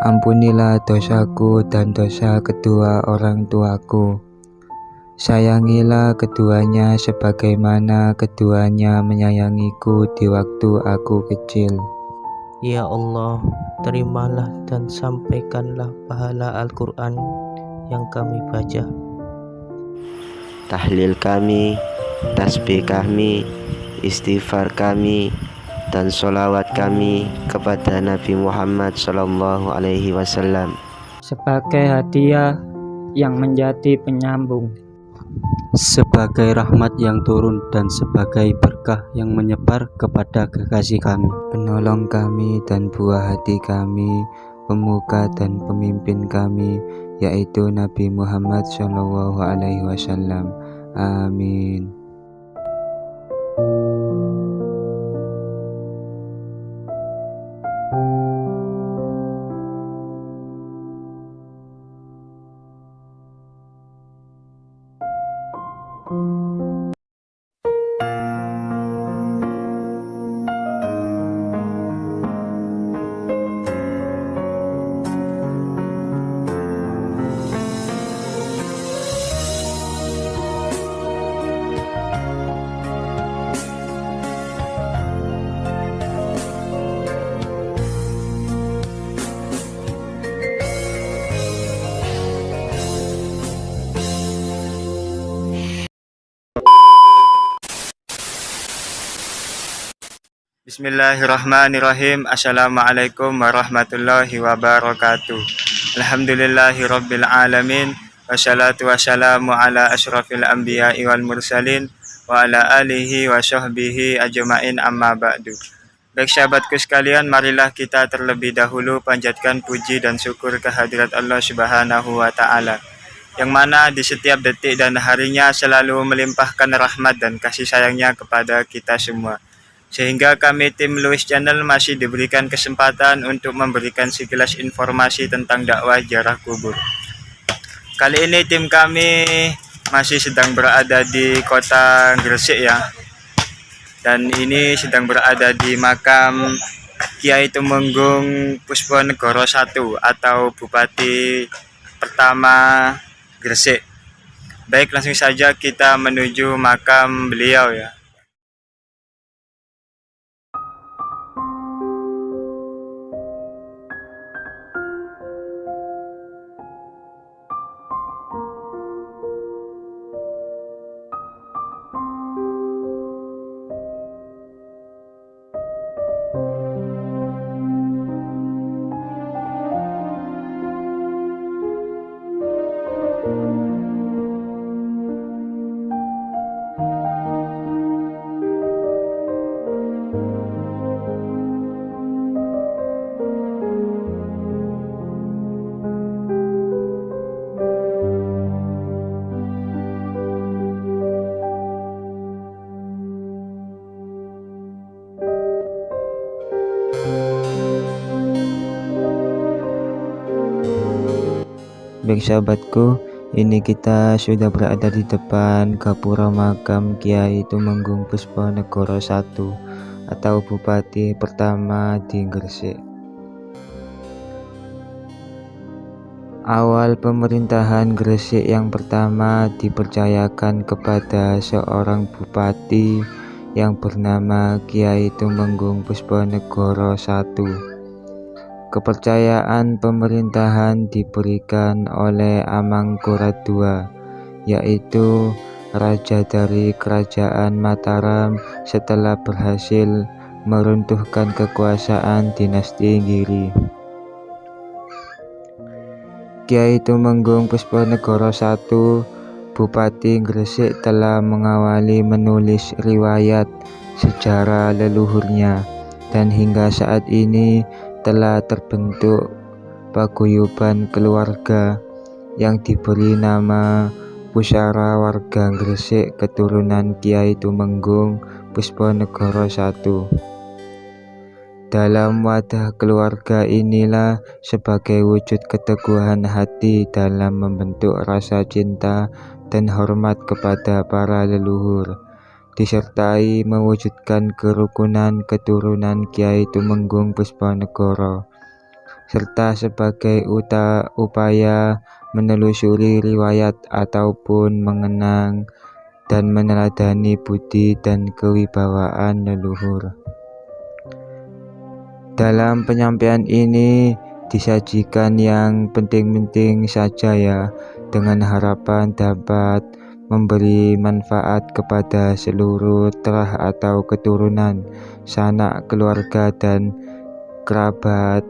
Ampunilah dosaku dan dosa kedua orang tuaku. Sayangilah keduanya sebagaimana keduanya menyayangiku di waktu aku kecil. Ya Allah, terimalah dan sampaikanlah pahala Al-Quran yang kami baca, tahlil kami, tasbih kami, istighfar kami, dan sholawat kami kepada Nabi Muhammad SAW sebagai hadiah yang menjadi penyambung, sebagai rahmat yang turun dan sebagai berkah yang menyebar kepada kekasih kami, penolong kami dan buah hati kami, pemuka dan pemimpin kami, yaitu Nabi Muhammad SAW. Amin. Bismillahirrahmanirrahim. Assalamualaikum warahmatullahi wabarakatuh. Alhamdulillahirabbil alamin. Wassalatu wassalamu ala asyrafil anbiya'i wal mursalin wa ala alihi wa sahbihi ajmain, amma ba'du. Baik sahabatku sekalian, marilah kita terlebih dahulu panjatkan puji dan syukur kehadirat Allah Subhanahu wa taala, yang mana di setiap detik dan harinya selalu melimpahkan rahmat dan kasih sayangnya kepada kita semua. Sehingga kami tim Luis Channel masih diberikan kesempatan untuk memberikan sekilas informasi tentang dakwah ziarah kubur. Kali ini tim kami masih sedang berada di kota Gresik ya. Dan ini sedang berada di makam Kiai Tumenggung Pusponegoro I atau Bupati pertama Gresik. Baik, langsung saja kita menuju makam beliau ya. Baik sahabatku, ini kita sudah berada di depan gapura makam Kiai Tumenggung Pusponegoro I atau Bupati pertama di Gresik. Awal pemerintahan Gresik yang pertama dipercayakan kepada seorang bupati yang bernama Kiai Tumenggung Pusponegoro I. Kepercayaan pemerintahan diberikan oleh Amangkurat II, yaitu raja dari kerajaan Mataram setelah berhasil meruntuhkan kekuasaan dinasti Giri. Kiai Tumenggung Pusponegoro I, Bupati Gresik, telah mengawali menulis riwayat sejarah leluhurnya, dan hingga saat ini telah terbentuk paguyuban keluarga yang diberi nama Pusara Warga Gresik keturunan Kiai Tumenggung Pusponegoro I. Dalam wadah keluarga inilah sebagai wujud keteguhan hati dalam membentuk rasa cinta dan hormat kepada para leluhur, disertai mewujudkan kerukunan keturunan Kiai Tumenggung Pusponegoro. serta sebagai upaya menelusuri riwayat ataupun mengenang dan meneladani budi dan kewibawaan leluhur. Dalam penyampaian ini disajikan yang penting-penting saja ya, dengan harapan dapat memberi manfaat kepada seluruh terah atau keturunan, sanak keluarga dan kerabat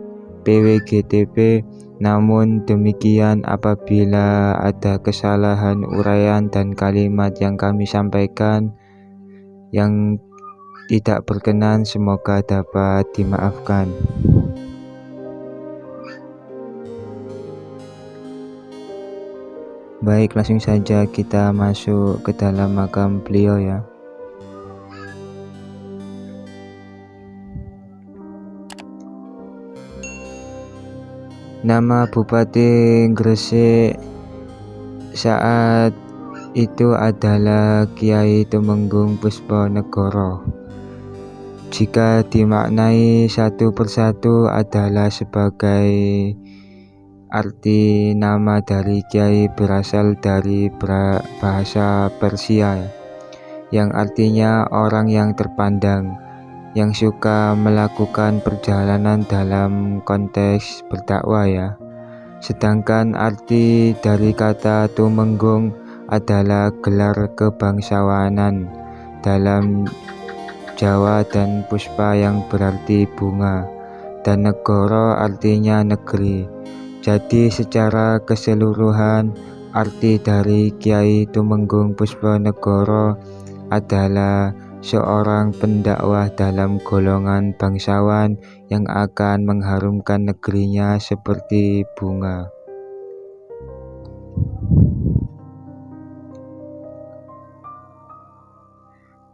PWGTP. Namun demikian, apabila ada kesalahan uraian dan kalimat yang kami sampaikan yang tidak berkenan, semoga dapat dimaafkan. Baik, langsung saja kita masuk ke dalam makam beliau ya. Nama Bupati Gresik saat itu adalah Kiai Tumenggung Pusponegoro. Jika dimaknai satu persatu adalah sebagai arti nama dari Kiai berasal dari bahasa Persia yang artinya orang yang terpandang, yang suka melakukan perjalanan dalam konteks berdakwah ya. Sedangkan arti dari kata Tumenggung adalah gelar kebangsawanan dalam Jawa dan puspa yang berarti bunga, dan negoro artinya negeri. Jadi secara keseluruhan arti dari Kiai Tumenggung Pusponegoro adalah seorang pendakwah dalam golongan bangsawan yang akan mengharumkan negerinya seperti bunga.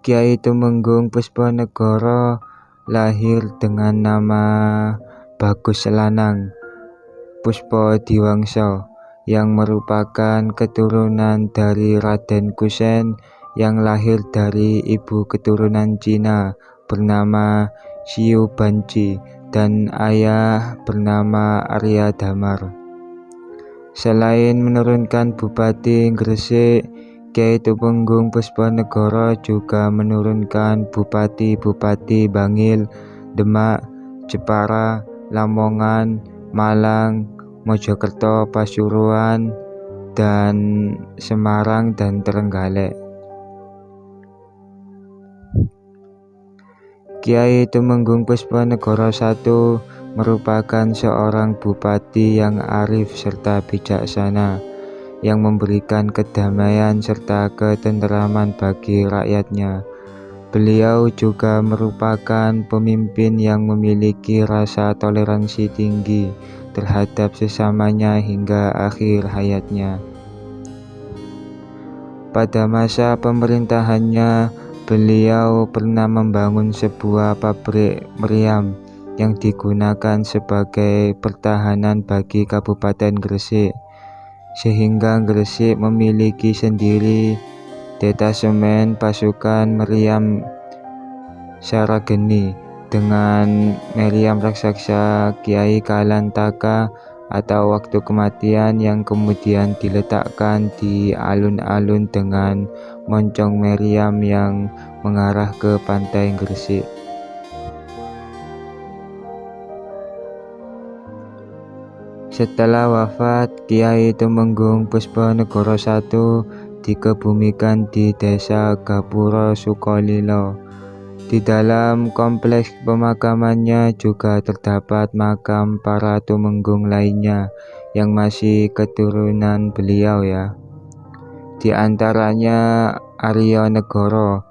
Kiai Tumenggung Pusponegoro lahir dengan nama Bagus Lanang Puspodiwangsa yang merupakan keturunan dari Raden Kusen yang lahir dari ibu keturunan Cina bernama Xiu Banji dan ayah bernama Arya Damar. Selain menurunkan Bupati Gresik, Kiai Tumenggung Pusponegoro juga menurunkan bupati-bupati Bangil, Demak, Jepara, Lamongan, Malang, Mojokerto, Pasuruan, dan Semarang dan Trenggalek. Kiai Tumenggung Pusponegoro I merupakan seorang bupati yang arif serta bijaksana, yang memberikan kedamaian serta ketenteraman bagi rakyatnya. Beliau juga merupakan pemimpin yang memiliki rasa toleransi tinggi terhadap sesamanya hingga akhir hayatnya. Pada masa pemerintahannya, beliau pernah membangun sebuah pabrik meriam yang digunakan sebagai pertahanan bagi Kabupaten Gresik, sehingga Gresik memiliki sendiri detasemen pasukan meriam Sarageni dengan meriam raksasa Kiai Kalantaka atau waktu kematian yang kemudian diletakkan di alun-alun dengan moncong meriam yang mengarah ke pantai Gresik. Setelah wafat, Kiai Tumenggung Pusponegoro I dikebumikan di desa Gapura Sukolilo. Di dalam kompleks pemakamannya juga terdapat makam para tumenggung lainnya yang masih keturunan beliau ya. Di antaranya Aryanegoro,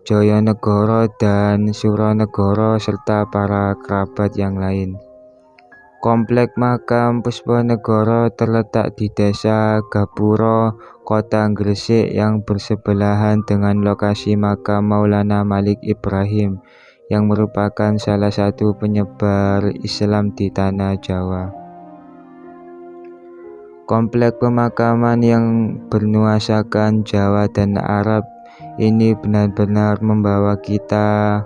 Joyonegoro, dan Suronegoro serta para kerabat yang lain. Komplek makam Pusponegoro terletak di desa Gapuro, kota Gresik yang bersebelahan dengan lokasi makam Maulana Malik Ibrahim yang merupakan salah satu penyebar Islam di tanah Jawa. Komplek pemakaman yang bernuasakan Jawa dan Arab ini benar-benar membawa kita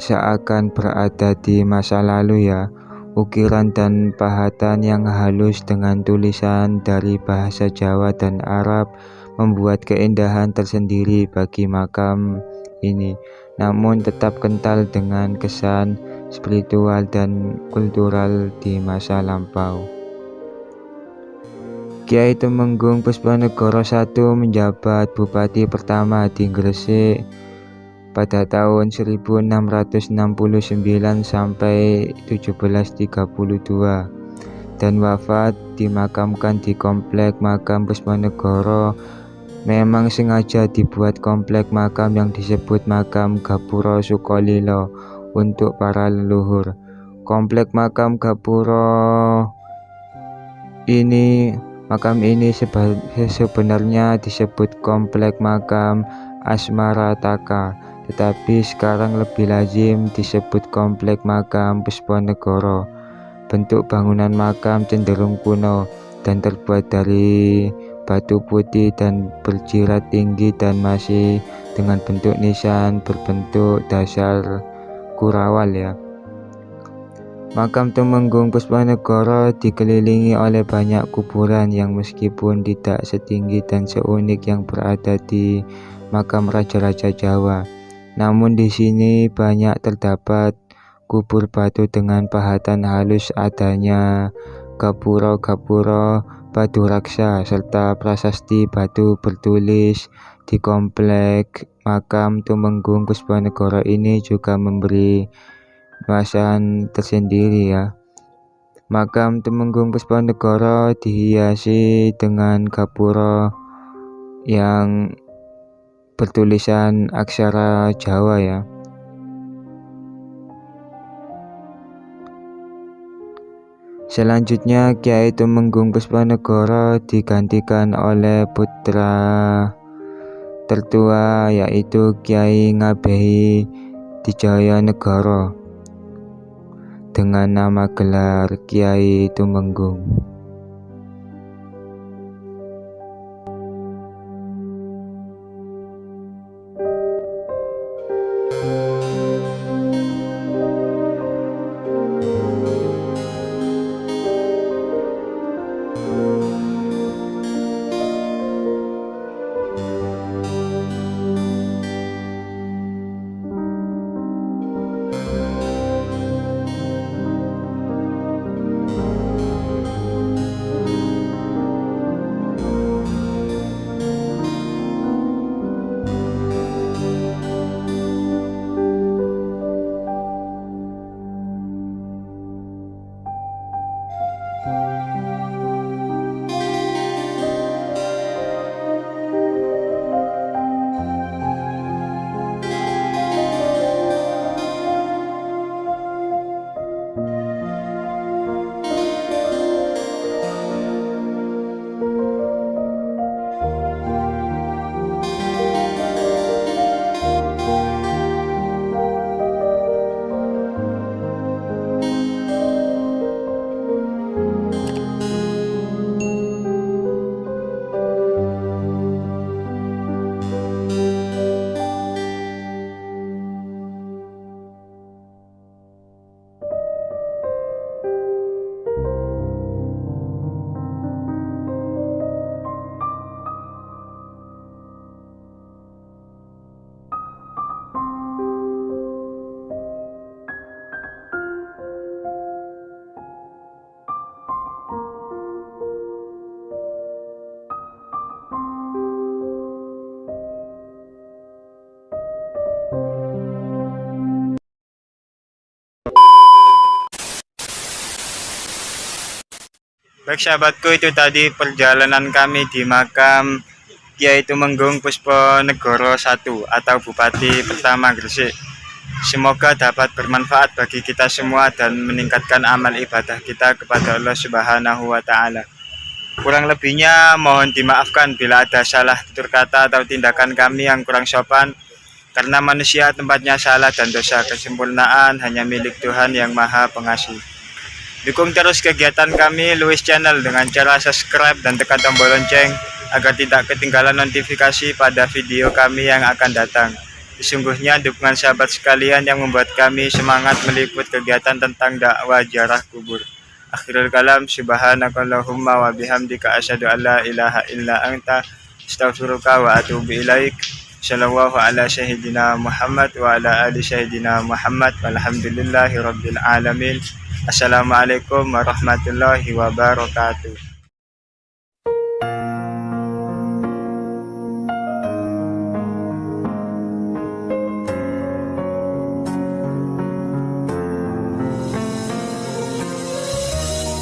seakan berada di masa lalu ya. Ukiran dan pahatan yang halus dengan tulisan dari bahasa Jawa dan Arab membuat keindahan tersendiri bagi makam ini, namun tetap kental dengan kesan spiritual dan kultural di masa lampau. Kiai Tumenggung Puspanegara I menjabat Bupati pertama di Gresik pada tahun 1669 sampai 1732 dan wafat dimakamkan di Komplek Makam Puspanegara. Memang sengaja dibuat komplek makam yang disebut Makam Gapura Sukolilo untuk para leluhur. Komplek Makam Gapura makam ini sebenarnya disebut Komplek Makam Asmarataka, tetapi sekarang lebih lazim disebut Komplek Makam Puspanegara. Bentuk bangunan makam cenderung kuno dan terbuat dari batu putih dan berjirat tinggi dan masih dengan bentuk nisan berbentuk dasar kurawal ya. Makam Tumenggung Puspanegara dikelilingi oleh banyak kuburan yang meskipun tidak setinggi dan seunik yang berada di makam raja-raja Jawa, namun di sini banyak terdapat kubur batu dengan pahatan halus, adanya gapura-gapura batu raksa serta prasasti batu bertulis di komplek makam Tumenggung Puspanegara ini juga memberi nuansa tersendiri ya. Makam Tumenggung Puspanegara dihiasi dengan gapura yang bertulisan aksara Jawa ya. Selanjutnya Kiai Tumenggung Puspanegara digantikan oleh putra tertua yaitu Kiai Ngabehi Dijayanegara dengan nama gelar Kiai Tumenggung. Baik sahabatku, itu tadi perjalanan kami di makam Kiai Tumenggung Puspanegara I atau Bupati pertama Gresik. Semoga dapat bermanfaat bagi kita semua dan meningkatkan amal ibadah kita kepada Allah Subhanahu wa Ta'ala. Kurang lebihnya mohon dimaafkan bila ada salah tutur kata atau tindakan kami yang kurang sopan, karena manusia tempatnya salah dan dosa. Kesempurnaan hanya milik Tuhan yang Maha Pengasih. Dukung terus kegiatan kami Luis Channel dengan cara subscribe dan tekan tombol lonceng agar tidak ketinggalan notifikasi pada video kami yang akan datang. Sesungguhnya dukungan sahabat sekalian yang membuat kami semangat meliput kegiatan tentang dakwah ziarah kubur. Akhirul kalam, subhanakallahumma wa bihamdika asyhadu an la ilaha illa anta astaghfiruka wa atubu ilaik. Sallallahu ala sayyidina Muhammad wa ala ali sayyidina Muhammad walhamdulillahi rabbil alamin. Assalamualaikum warahmatullahi wabarakatuh.